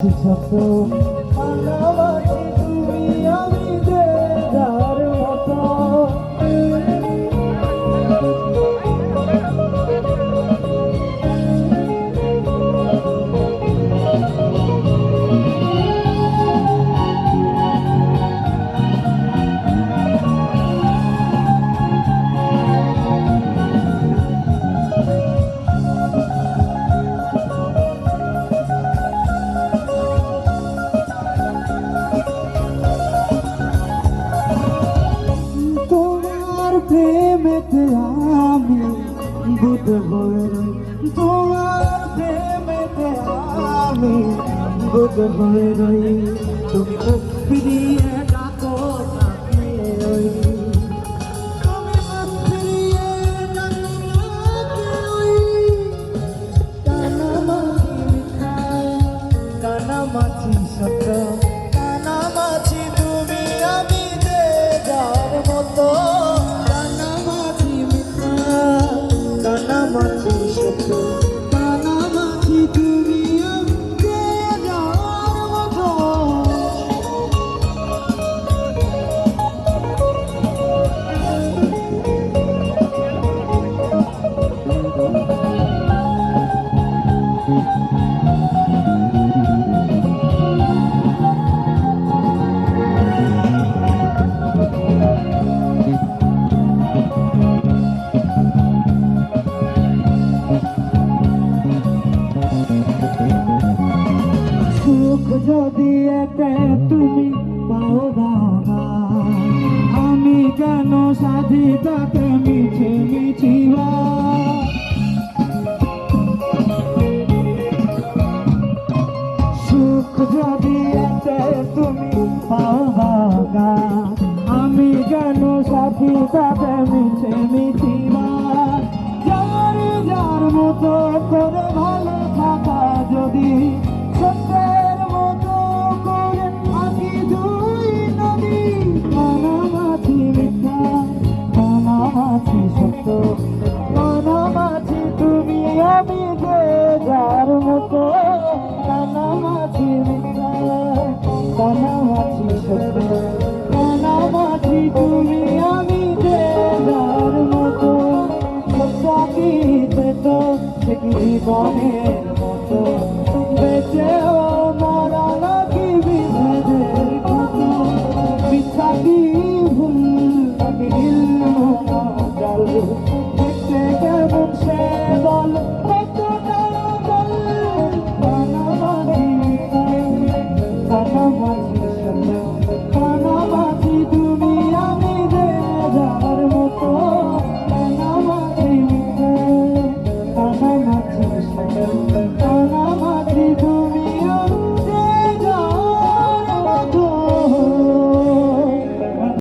সত্য ভালোবাসি তুমি আমি যে যার মতো প্রেমেতে আমি বুধ হয়ে রই তোমার প্রেমেতে আমি বুধ হয়ে রই তুমি মুখ ফিরিয়ে ডাকো তাকে ওই তুমি মুখ ফিরিয়ে ডাকো তাকে ওই কানামাছি মিঠা কানামাছি সত্য কানামাছি তুমি আমি যে যার মতো কানামাছি সত্য কানামাছি তুমি যে যার মতো যদি একটা তুমি পাও বাবা আমি কেন সাধি তাকে মিছে মিছিবা সুখ যদি একটা তুমি পাও বাবা আমি কেন সাধি তাকে মিছে মিছিবা যার যার মতো করে ভালো থাকা যদি সত্যের মতো করে আঁকি দুই নদী কানামাছি মিথ্যা কানামাছি সত্য কানামাছি তুমি আমি যে যার মতো কানামাছি মিথ্যা কানামাছি সত্য কানামাছি তুমি আমি যে যার মতো সত্যাকিতে তো জীবনে